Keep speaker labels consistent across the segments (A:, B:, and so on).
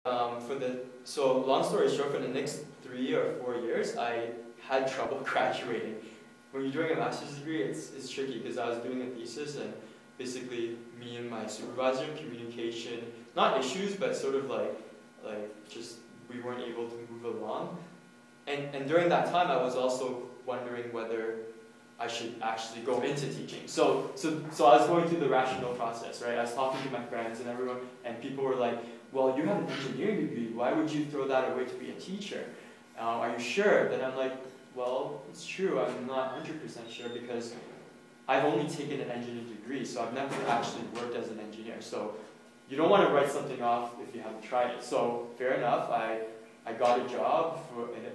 A: So long story short, for the next 3 or 4 years, I had trouble graduating. When you're doing a master's degree, it's tricky because I was doing a thesis and basically me and my supervisor, communication, not issues, but sort of like just we weren't able to move along. And during that time, I was also wondering whether I should actually go into teaching. So I was going through the rational process, right? I was talking to my friends and everyone, and people were like, well, you have an engineering degree, why would you throw that away to be a teacher? Are you sure? Then I'm like, well, it's true, I'm not 100% sure because I've only taken an engineering degree, so I've never actually worked as an engineer. So you don't want to write something off if you haven't tried it. So fair enough, I got a job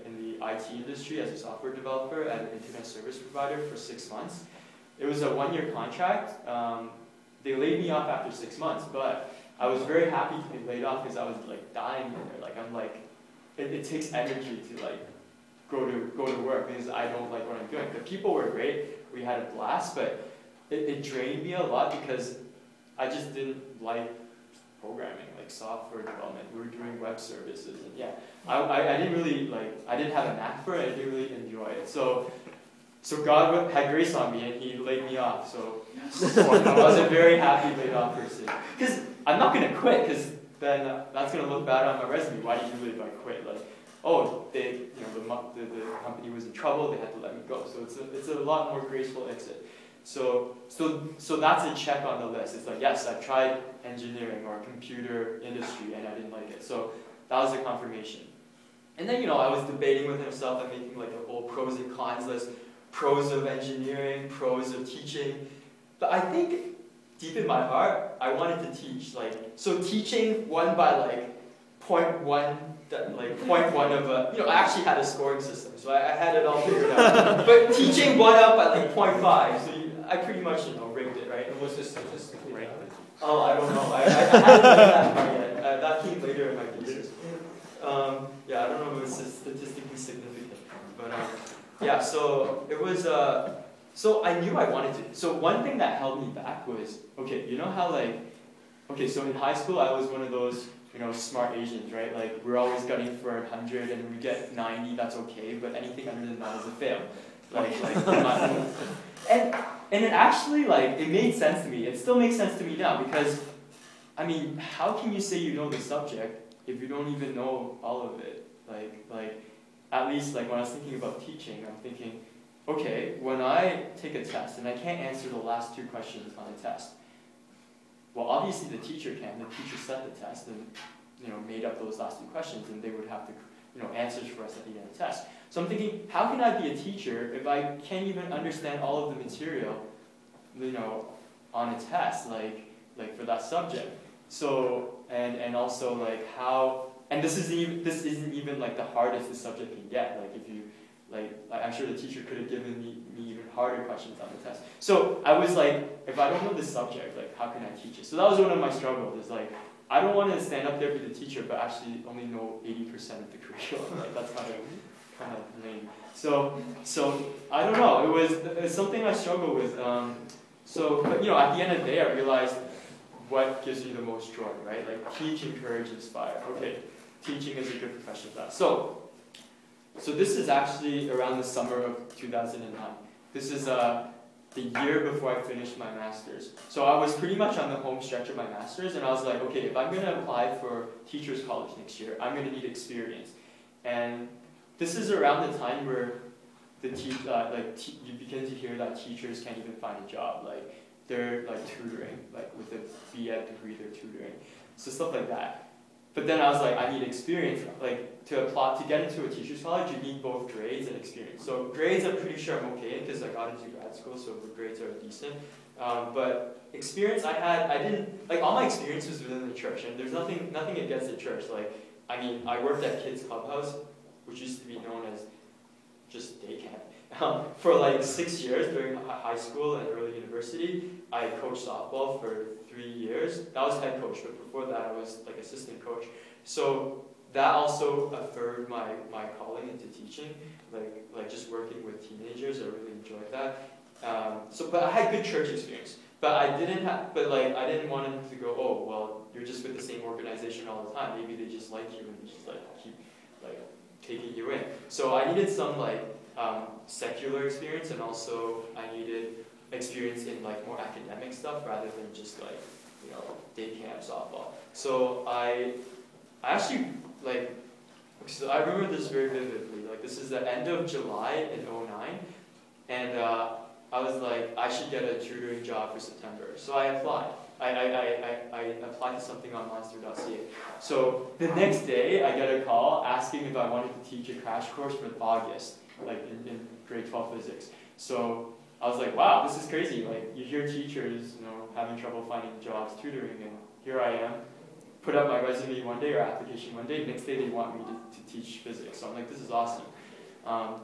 A: in the IT industry as a software developer at an internet service provider for 6 months. It was a 1-year contract. They laid me off after 6 months, but I was very happy to be laid off because I was like dying in there. Like I'm like, it takes energy to like go to work because I don't like what I'm doing. The people were great. We had a blast, but it drained me a lot because I just didn't like programming, like software development. We were doing web services, and yeah, I didn't really like. I didn't have a knack for it. I didn't really enjoy it. So God had grace on me, and He laid me off. So I was a very happy laid off person. Because I'm not gonna quit, because then that's gonna look bad on my resume. Why did you leave? I quit. Like, oh, the company was in trouble. They had to let me go. So it's a lot more graceful exit. So that's a check on the list. It's like, yes, I've tried engineering or computer industry and I didn't like it. So that was a confirmation. And then, I was debating with myself and making like a whole pros and cons list. Pros of engineering, pros of teaching. But I think deep in my heart, I wanted to teach. So teaching won by like 0.1, of a, I actually had a scoring system, so I had it all figured out. But teaching won up at like 0.5, so I pretty much, rigged it, right?
B: And was this statistically valid?
A: Oh, I don't know. I haven't done that part yet. That came later in my thesis. Yeah, I don't know if it was statistically significant, but yeah. So it was. So I knew I wanted to. So one thing that held me back was, okay, you know how so in high school I was one of those, smart Asians, right? Like we're always gunning for 100, and we get 90, that's okay, but anything under than that is a fail. And it actually, it made sense to me. It still makes sense to me now because, I mean, how can you say you know the subject if you don't even know all of it? At least, when I was thinking about teaching, I'm thinking, okay, when I take a test and I can't answer the last 2 questions on a test, well, obviously the teacher can. The teacher set the test and, made up those last 2 questions, and they would have the, answers for us at the end of the test. So I'm thinking, how can I be a teacher if I can't even understand all of the material, on a test, for that subject? So, and also how, and this isn't even the hardest the subject can get. If you, I'm sure the teacher could have given me even harder questions on the test. So I was if I don't know this subject, how can I teach it? So that was one of my struggles, is I don't want to stand up there be the teacher, but actually only know 80% of the curriculum. That's kind of lame. So I don't know. It was something I struggled with. But at the end of the day, I realized what gives me the most joy, right? Teach, encourage, inspire. Okay, teaching is a good profession for that. So this is actually around the summer of 2009. This is the year before I finished my master's. So I was pretty much on the home stretch of my master's, and I was like, okay, if I'm going to apply for teacher's college next year, I'm going to need experience. And this is around the time where you begin to hear that teachers can't even find a job. They're tutoring, with a B.Ed degree, they're tutoring. So stuff like that. But then I was like, I need experience. To get into a teacher's college, you need both grades and experience. So grades, I'm pretty sure I'm okay because I got into grad school, so the grades are decent. But experience, I didn't, all my experience was within the church, and there's nothing against the church. I worked at Kids Clubhouse, which used to be known as just day camp. For 6 years during high school and early university. I coached softball for 3 years. That was head coach, but before that I was assistant coach. So that also affirmed my calling into teaching, just working with teenagers. I really enjoyed that. But I had good church experience. But I didn't have, but like I didn't want him to go, oh well, you're just with the same organization all the time. Maybe they just like you and they just like keep like taking you in. So I needed some like secular experience, and also I needed experience in like more academic stuff rather than just like, you know, day camp softball. So I actually like, so I remember this very vividly. Like this is the end of July in '09, and I was like, I should get a tutoring job for September. So I applied. I applied to something on monster.ca. So the next day, I get a call asking if I wanted to teach a crash course for August, like in grade 12 physics. So I was like, wow, this is crazy. Like you hear teachers, you know, having trouble finding jobs tutoring, and here I am. Put up my resume one day or application one day. Next day they want me to teach physics. So I'm like, this is awesome.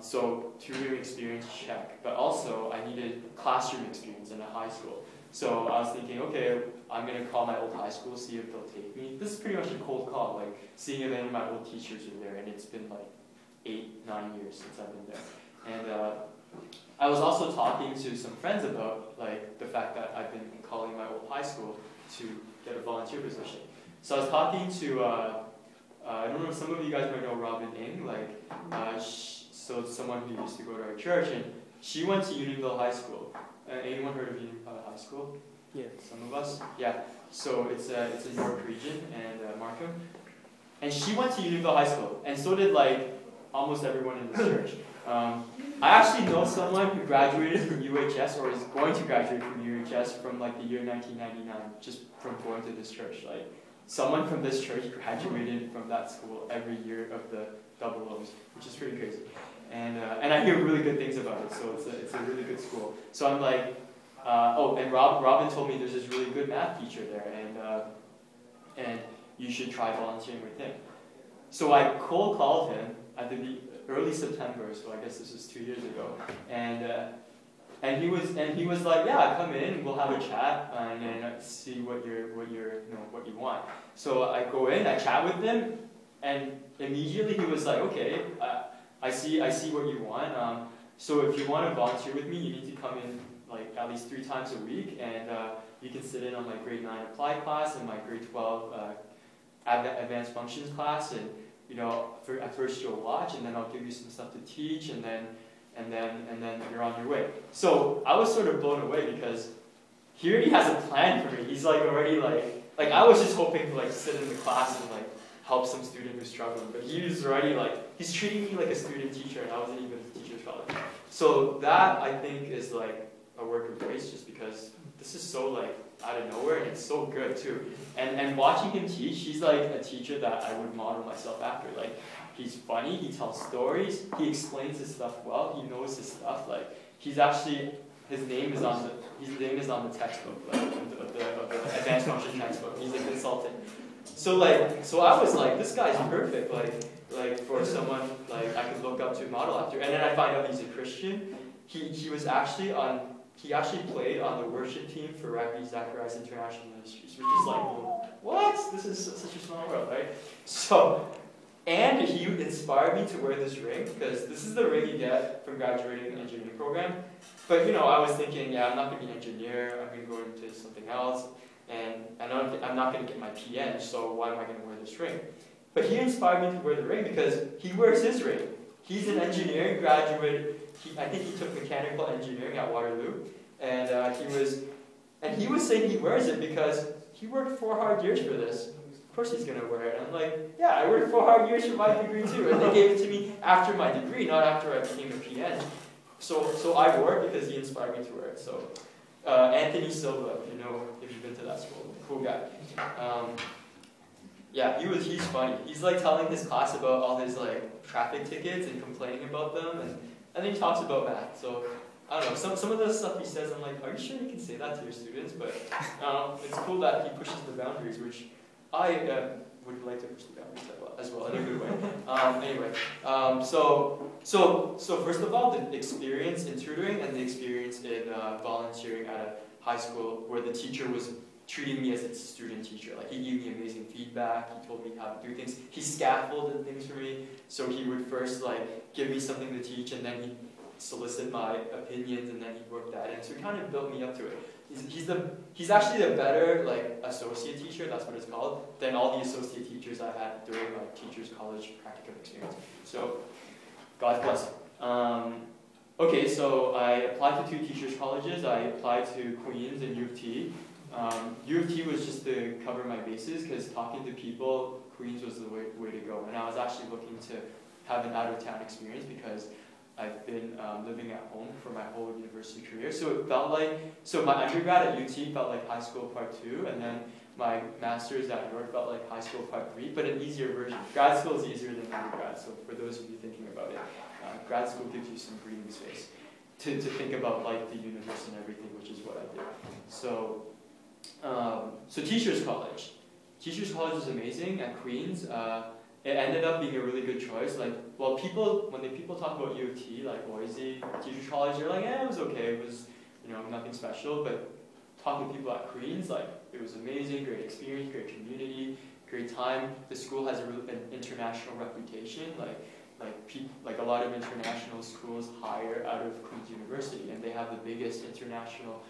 A: So tutoring experience, check. But also I needed classroom experience in a high school. So I was thinking, okay, I'm going to call my old high school, see if they'll take me. This is pretty much a cold call, like seeing if any of my old teachers are there. And it's been like 8, 9 years since I've been there. And I was also talking to some friends about like the fact that I've been calling my old high school to get a volunteer position. So I was talking to, I don't know, some of you guys might know Robin Ng, like, so someone who used to go to our church, and she went to Unionville High School. Anyone heard of Unionville High School?
B: Yeah.
A: Some of us? Yeah. So it's in York Region and Markham. And she went to Unionville High School, and so did like almost everyone in this church. I actually know someone who graduated from UHS or is going to graduate from UHS from like the year 1999, just from going to this church. Like someone from this church graduated from that school every year of the double O's, which is pretty crazy. And I hear really good things about it, so it's a really good school. So I'm like, oh, and Robin told me there's this really good math teacher there, and you should try volunteering with him. So I cold called him at the early September, so I guess this was 2 years ago, and he was like, yeah, come in, we'll have a chat and see what you want. So I go in, I chat with him, and immediately he was like, okay, I see what you want. So if you want to volunteer with me, you need to come in like at least 3 times a week, and you can sit in on my grade 9 applied class and my grade 12 advanced functions class, and you know, at first you'll watch, and then I'll give you some stuff to teach, and then you're on your way. So I was sort of blown away because here he has a plan for me. He's like already like I was just hoping to like sit in the class and like help some student who's struggling, but he's already like, he's treating me like a student teacher, and I wasn't even a teacher's scholar. So that I think is like a work of grace, just because this is so like out of nowhere, and it's so good too. And watching him teach, he's like a teacher that I would model myself after. Like he's funny, he tells stories, he explains his stuff well, he knows his stuff. Like he's actually, his name is on the textbook, like of the advanced function textbook. He's a consultant. So I was like, this guy's perfect, like for someone like I could look up to, model after. And then I find out he's a Christian. He actually played on the worship team for Rabbi Zacharias International Ministries, which is like, what? This is such a small world, right? So, and he inspired me to wear this ring, because this is the ring you get from graduating the engineering program. But you know, I was thinking, yeah, I'm not going to be an engineer, I'm going to go into something else. And I'm not going to get my PN, so why am I going to wear this ring? But he inspired me to wear the ring because he wears his ring. He's an engineering graduate. I think he took mechanical engineering at Waterloo, and he was saying he wears it because he worked 4 hard years for this. Of course he's going to wear it. And I'm like, yeah, I worked 4 hard years for my degree too, and they gave it to me after my degree, not after I became a PN. So I wore it because he inspired me to wear it. So. Anthony Silva, if you've been to that school, cool guy. Yeah, he's funny. He's like telling his class about all his like traffic tickets and complaining about them, and then he talks about math. So I don't know, some of the stuff he says, I'm like, are you sure you can say that to your students? But it's cool that he pushes the boundaries, which I would like to push the boundaries as well in a good way. Anyway, so first of all, the experience in tutoring and the experience in volunteering at a high school where the teacher was treating me as a student teacher. Like he gave me amazing feedback, he told me how to do things, he scaffolded things for me. So he would first like give me something to teach, and then solicit my opinions, and then he worked that in. So he kind of built me up to it. He's actually the better like associate teacher, that's what it's called, than all the associate teachers I had during my teacher's college practicum experience. So God bless him. Okay, so I applied to 2 teachers colleges. I applied to Queen's and U of T. U of T was just to cover my bases, because talking to people, Queen's was the way to go. And I was actually looking to have an out-of-town experience, because I've been living at home for my whole university career. So it felt like, so my undergrad at UT felt like high school part 2, and then my master's at York felt like high school part 3, but an easier version. Grad school is easier than undergrad, so for those of you thinking about it, grad school gives you some breathing space to think about like the universe and everything, which is what I did. So, so Teachers College. Teachers College is amazing at Queen's. It ended up being a really good choice. Like, well, when people talk about U of T, like Boise, Teachers College, they're like, it was okay. It was, nothing special. But talking to people at Queen's, like, it was amazing, great experience, great community, great time. The school has an international reputation. Like a lot of international schools hire out of Queen's University, and they have the biggest international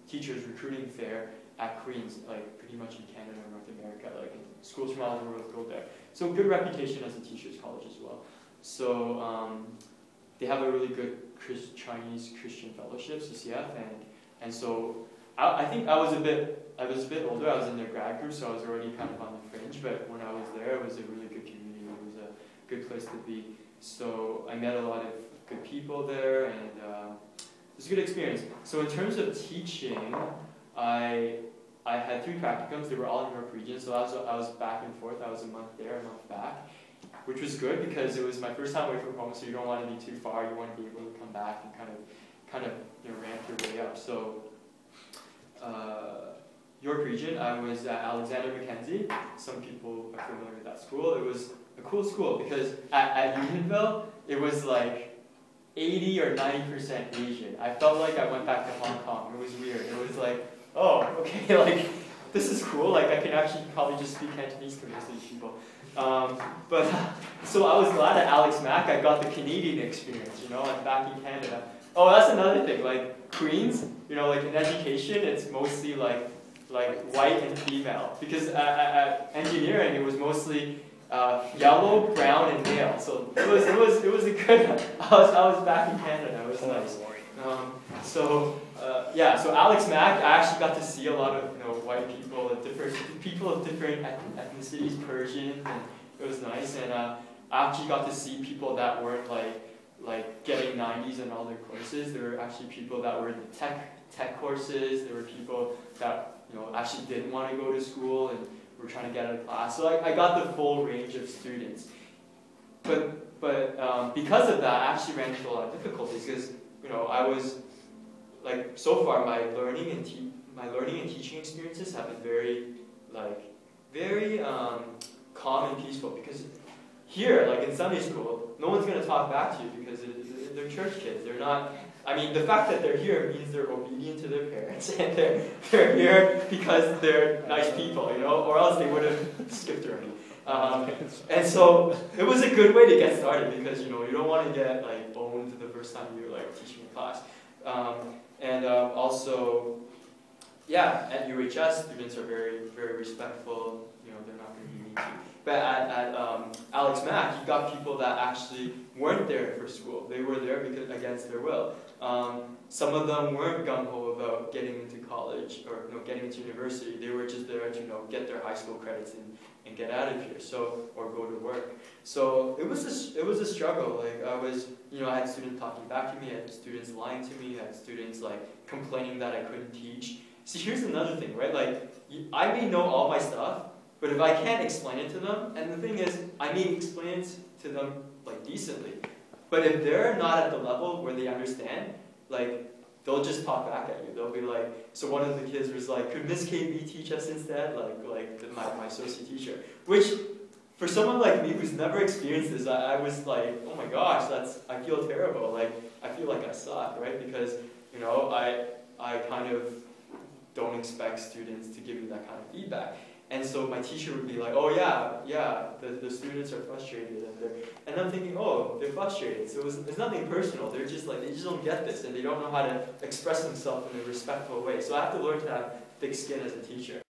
A: teachers recruiting fair at Queen's, like pretty much in Canada and North America. Like schools from all over the world go there. So good reputation as a teachers college as well. So they have a really good Chinese Christian fellowship, CCF, and so I think I was a bit older. I was in their grad group, so I was already kind of on the fringe. But when I was there, it was a really good community. It was a good place to be. So I met a lot of good people there, and it was a good experience. So in terms of teaching, I had 3 practicums. They were all in York Region, so I was back and forth. I was a month there, a month back, which was good because it was my first time away from home. So you don't want to be too far. You want to be able to come back and kind of ramp your way up. So York Region, I was at Alexander Mackenzie. Some people are familiar with that school. It was a cool school because at Unionville, it was like 80 or 90% Asian. I felt like I went back to Hong Kong. It was weird. It was like, oh, okay, like, this is cool. Like, I can actually probably just speak Cantonese to most of these people. So I was glad at Alex Mack I got the Canadian experience, I'm back in Canada. Oh, that's another thing, like, Queen's, like in education, it's mostly like white and female. Because at engineering, it was mostly yellow, brown, and male. So it was a good. I was back in Canada. It was nice. So Alex Mack, I actually got to see a lot of white people, people of different ethnicities, Persian, and it was nice. And I actually got to see people that weren't like getting 90s in all their courses. There were actually people that were in the tech courses. There were people that actually didn't want to go to school and were trying to get out of class. So I got the full range of students. But because of that, I actually ran into a lot of difficulties because I was like, so far my learning and teaching experiences have been very calm and peaceful. Because here, like in Sunday school, no one's going to talk back to you because they're church kids. They're not. I mean, the fact that they're here means they're obedient to their parents, and they're here because they're nice people, or else they would have skipped already. And so it was a good way to get started because you don't want to get like owned the first time you're like teaching a class. Also, at UHS, students are very, very respectful. They're not going to be mean to you. But at Alex Mack, you got people that actually weren't there for school. They were there because against their will. Some of them weren't gung-ho about getting into college or getting into university. They were just there to get their high school credits and get out of here. Or go to work. So it was a struggle. Like I had students talking back to me. I had students lying to me. I had students like complaining that I couldn't teach. See, here's another thing, right? Like I may know all my stuff, but if I can't explain it to them, and the thing is, I may explain it to them like decently, but if they're not at the level where they understand, like they'll just talk back at you. They'll be like, so one of the kids was like, could Miss KB teach us instead? Like my associate teacher. Which, for someone like me who's never experienced this, I was like, oh my gosh, I feel terrible. Like, I feel like I suck, right? Because, I kind of don't expect students to give me that kind of feedback. And so my teacher would be like, oh yeah, the students are frustrated, and I'm thinking, oh, they're frustrated. So it's nothing personal. They're just like, they just don't get this, and they don't know how to express themselves in a respectful way. So I have to learn to have thick skin as a teacher.